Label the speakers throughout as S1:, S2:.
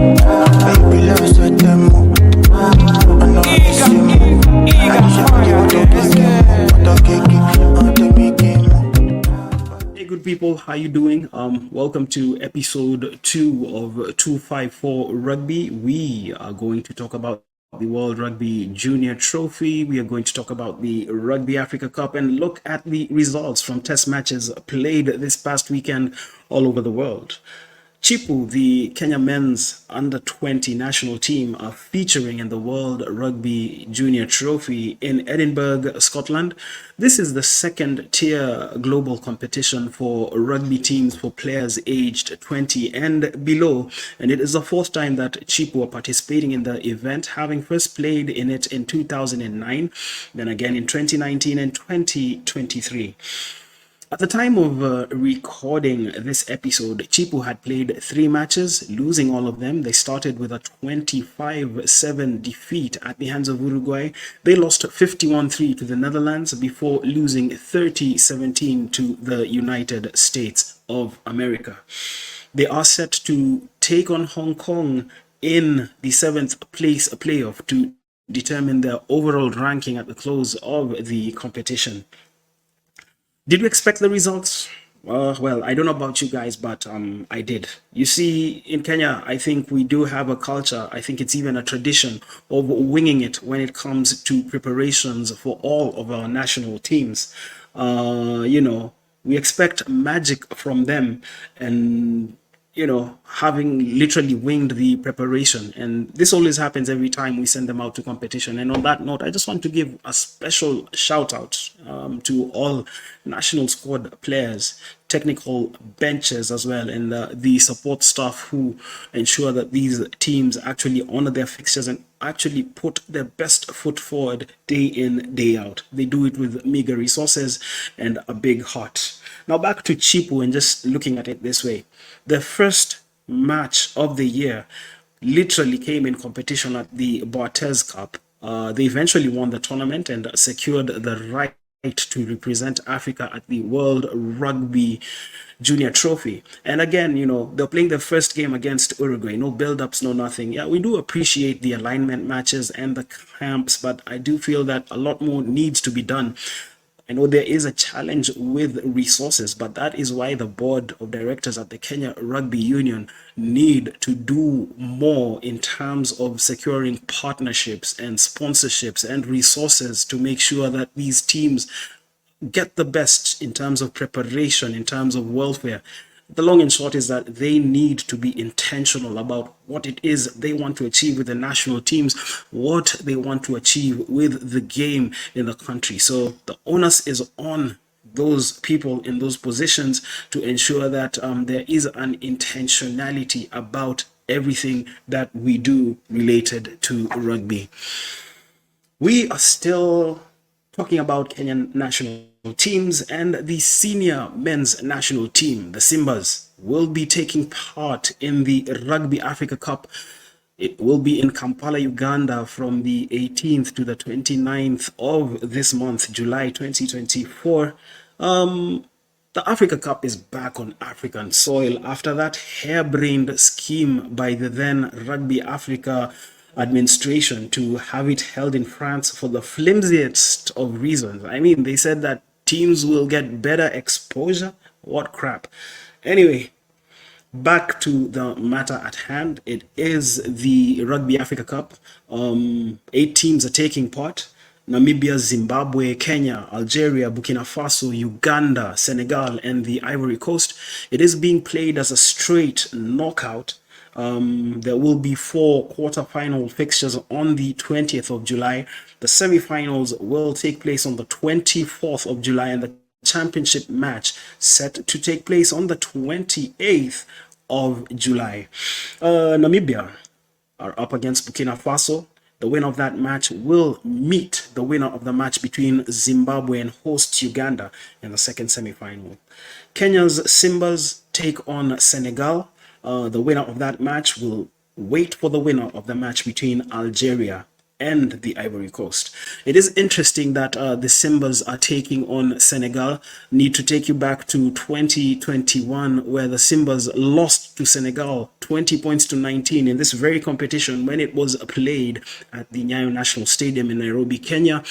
S1: Baby, love set them up. I know I see you.
S2: Hey, good people, how you doing? Welcome to episode 2 of 254 Rugby. We are going to talk about the World Rugby Junior Trophy. We are going to talk about the Rugby Africa Cup and look at the results from test matches played this past weekend all over the world. Chipu, the Kenya men's under-20 national team, are featuring in the World Rugby Junior Trophy in Edinburgh, Scotland. This is the second-tier global competition for rugby teams for players aged 20 and below, and it is the fourth time that Chipu are participating in the event, having first played in it in 2009, then again in 2019 and 2023. At the time of recording this episode, Chipu had played 3 matches, losing all of them. They started with a 25-7 defeat at the hands of Uruguay. They lost 51-3 to the Netherlands before losing 30-17 to the United States of America. They are set to take on Hong Kong in the 7th place playoff to determine their overall ranking at the close of the competition. Did you expect the results? Well, I don't know about you guys, but I did. You see, in Kenya, I think we do have a culture, I think it's even a tradition of winging it when it comes to preparations for all of our national teams. We expect magic from them, and having literally winged the preparation. And this always happens every time we send them out to competition. And on that note, I just want to give a special shout out to all national squad players, technical benches as well, and the support staff who ensure that these teams actually honor their fixtures and actually put their best foot forward day in, day out. They do it with meager resources and a big heart. Now back to Chipu, and just looking at it this way. The first match of the year literally came in competition at the Bartes Cup. They eventually won the tournament and secured the right to represent Africa at the World Rugby Junior Trophy. And again, they're playing their first game against Uruguay. No build-ups, no nothing. Yeah, we do appreciate the alignment matches and the camps, but I do feel that a lot more needs to be done. I know there is a challenge with resources, but that is why the board of directors at the Kenya Rugby Union need to do more in terms of securing partnerships and sponsorships and resources to make sure that these teams get the best in terms of preparation, in terms of welfare. The long and short is that they need to be intentional about what it is they want to achieve with the national teams, what they want to achieve with the game in the country. So the onus is on those people in those positions to ensure that there is an intentionality about everything that we do related to rugby. We are still talking about Kenyan national teams, and the senior men's national team, the Simbas, will be taking part in the Rugby Africa Cup. It will be in Kampala, Uganda from the 18th to the 29th of this month, July 2024. The Africa Cup is back on African soil after that harebrained scheme by the then Rugby Africa administration to have it held in France for the flimsiest of reasons. I mean, they said that teams will get better exposure. What crap. Anyway, back to the matter at hand. It is the Rugby Africa Cup. 8 teams are taking part. Namibia, Zimbabwe, Kenya, Algeria, Burkina Faso, Uganda, Senegal, and the Ivory Coast. It is being played as a straight knockout. There will be 4 quarter-final fixtures on the 20th of July. The semi-finals will take place on the 24th of July, and the championship match set to take place on the 28th of July. Namibia are up against Burkina Faso. The winner of that match will meet the winner of the match between Zimbabwe and host Uganda in the second semi-final. Kenya's Simbas take on Senegal. The winner of that match will wait for the winner of the match between Algeria and the Ivory Coast. It is interesting that the Simbas are taking on Senegal. Need to take you back to 2021, where the Simbas lost to Senegal 20 points to 19 in this very competition when it was played at the Nyayo National Stadium in Nairobi, Kenya.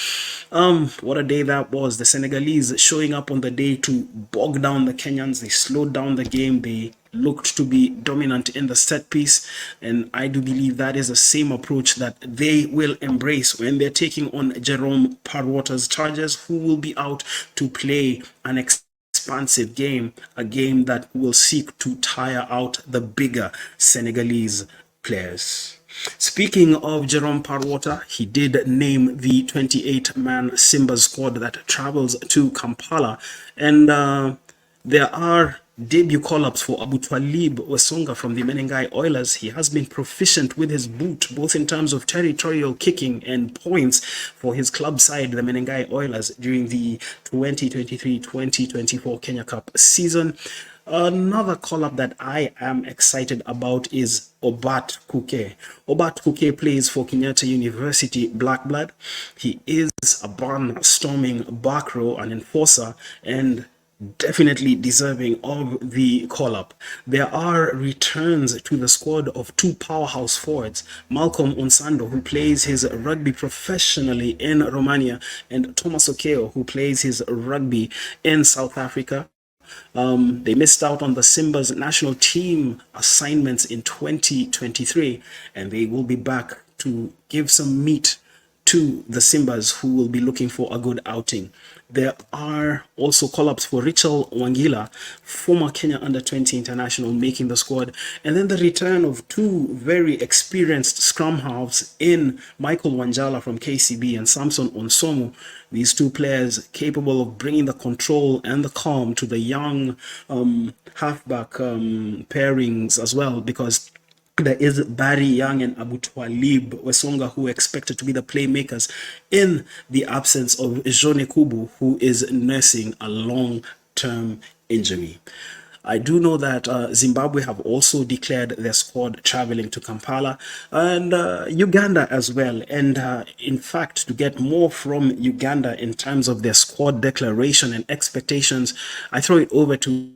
S2: What a day that was. The Senegalese showing up on the day to bog down the Kenyans. They slowed down the game. They looked to be dominant in the set piece, and I do believe that is the same approach that they will embrace when they're taking on Jerome Parwater's Chargers, who will be out to play an expansive game, a game that will seek to tire out the bigger Senegalese players. Speaking of Jerome Parwater, he did name the 28-man Simba squad that travels to Kampala, and there are debut call-ups for Abu Talib Wesonga from the Menengai Oilers. He has been proficient with his boot, both in terms of territorial kicking and points for his club side, the Menengai Oilers, during the 2023-2024 Kenya Cup season. Another call-up that I am excited about is Obat Kuke. Obat Kuke plays for Kenyatta University Black Blood. He is a barn-storming back row, an enforcer, and definitely deserving of the call-up. There are returns to the squad of two powerhouse forwards, Malcolm Onsando, who plays his rugby professionally in Romania, and Thomas Okeo, who plays his rugby in South Africa. They missed out on the Simba's national team assignments in 2023, and they will be back to give some meat to the Simbas, who will be looking for a good outing. There are also call-ups for Richel Wangila, former Kenya Under-20 international, making the squad. And then the return of two very experienced scrum halves in Michael Wanjala from KCB and Samson Onsomu. These two players capable of bringing the control and the calm to the young halfback pairings as well, because there is Barry Young and Abu Talib Wesonga, who are expected to be the playmakers in the absence of Jone Kubu, who is nursing a long-term injury. I do know that Zimbabwe have also declared their squad traveling to Kampala, and Uganda as well. And in fact, to get more from Uganda in terms of their squad declaration and expectations, I throw it over to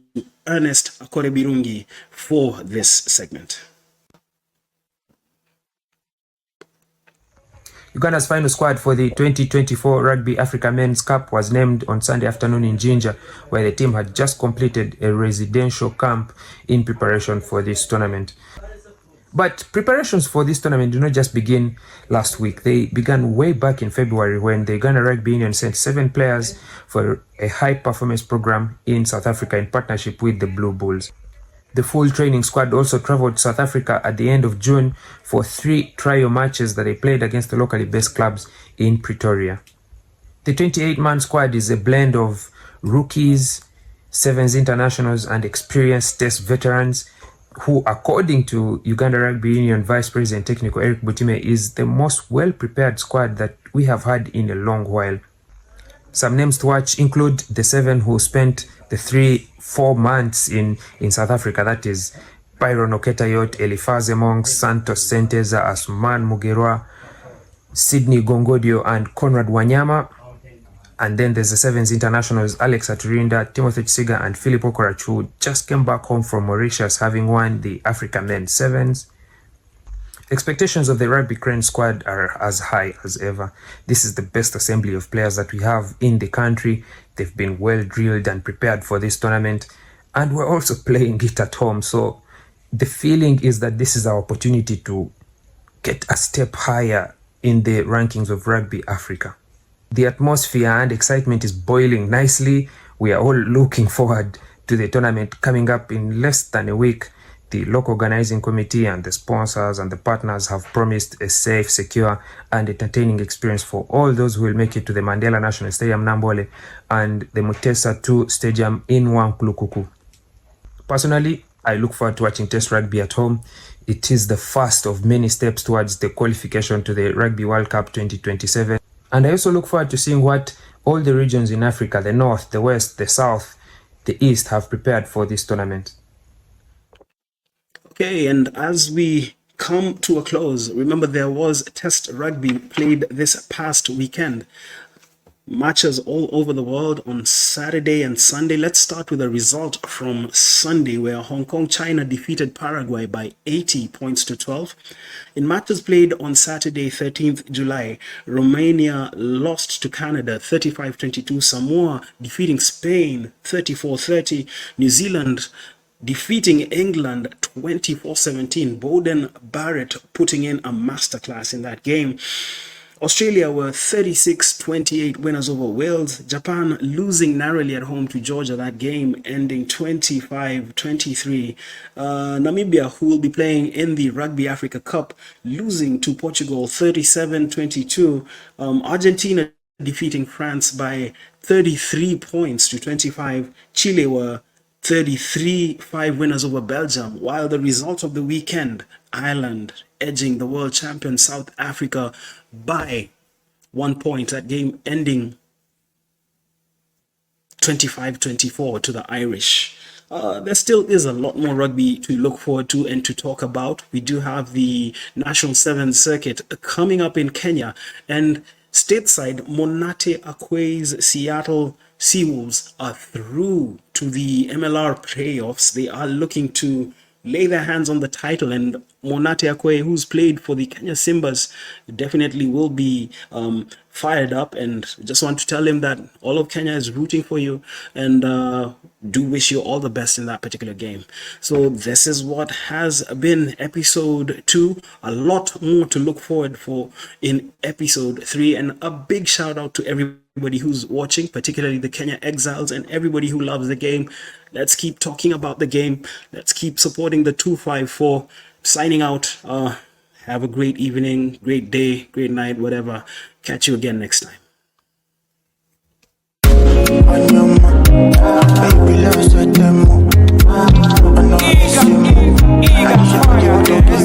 S2: Ernest Akorebirungi for this segment.
S3: Uganda's final squad for the 2024 Rugby Africa Men's Cup was named on Sunday afternoon in Jinja, where the team had just completed a residential camp in preparation for this tournament. But preparations for this tournament did not just begin last week. They began way back in February, when the Uganda Rugby Union sent 7 players for a high-performance program in South Africa in partnership with the Blue Bulls. The full training squad also traveled to South Africa at the end of June for 3 trial matches that they played against the locally based clubs in Pretoria. The 28-man squad is a blend of rookies, sevens internationals, and experienced test veterans, who, according to Uganda Rugby Union Vice President Technical Eric Butime, is the most well-prepared squad that we have had in a long while. Some names to watch include the 7 who spent the 3-4 months in South Africa. That is Byron Oketayot, Elifaze Monks, Santos Senteza, Asuman Mugerwa, Sydney Gongodio, and Conrad Wanyama. And then there's the 7's internationals, Alex Aturinda, Timothy Chisiga, and Philip Okorach, who just came back home from Mauritius, having won the Africa Men's Sevens. Expectations of the Rugby Crane squad are as high as ever. This is the best assembly of players that we have in the country. They've been well drilled and prepared for this tournament, and we're also playing it at home. So the feeling is that this is our opportunity to get a step higher in the rankings of Rugby Africa. The atmosphere and excitement is boiling nicely. We are all looking forward to the tournament coming up in less than a week. The local organizing committee and the sponsors and the partners have promised a safe, secure, and entertaining experience for all those who will make it to the Mandela National Stadium, Nambole, and the Mutesa 2 Stadium in Wankulukuku. Personally, I look forward to watching Test Rugby at home. It is the first of many steps towards the qualification to the Rugby World Cup 2027. And I also look forward to seeing what all the regions in Africa, the North, the West, the South, the East, have prepared for this tournament.
S2: Okay, and as we come to a close. Remember, there was Test rugby played this past weekend. Matches all over the world on Saturday and Sunday. Let's start with a result from Sunday where Hong Kong, China defeated Paraguay by 80 points to 12. In matches played on Saturday, 13th July, Romania lost to Canada 35-22. Samoa defeating Spain 34-30. New Zealand defeating England 24-17. Bowden Barrett putting in a masterclass in that game. Australia were 36-28 winners over Wales. Japan losing narrowly at home to Georgia, that game ending 25-23. Namibia, who will be playing in the Rugby Africa Cup, losing to Portugal 37-22. Argentina defeating France by 33 points to 25. Chile were 33-5 winners over Belgium, while the result of the weekend, Ireland edging the world champion South Africa by 1 point. That game ending 25-24 to the Irish. There still is a lot more rugby to look forward to and to talk about. We do have the National Sevens Circuit coming up in Kenya, and stateside, Monate Akwe's Seattle Seawolves are through to the MLR playoffs. They are looking to lay their hands on the title, and Monate Akwe, who's played for the Kenya Simbas, definitely will be fired up, and just want to tell him that all of Kenya is rooting for you, and do wish you all the best in that particular game. So this is what has been episode 2. A lot more to look forward for in episode 3, and a big shout out to everybody who's watching, particularly the Kenya Exiles and everybody who loves the game. Let's keep talking about the game. Let's keep supporting the 254. Signing out. Have a great evening, great day, great night, whatever. Catch you again next time.
S1: On your mark, baby, let's set them up. I know I see you. I just want you to be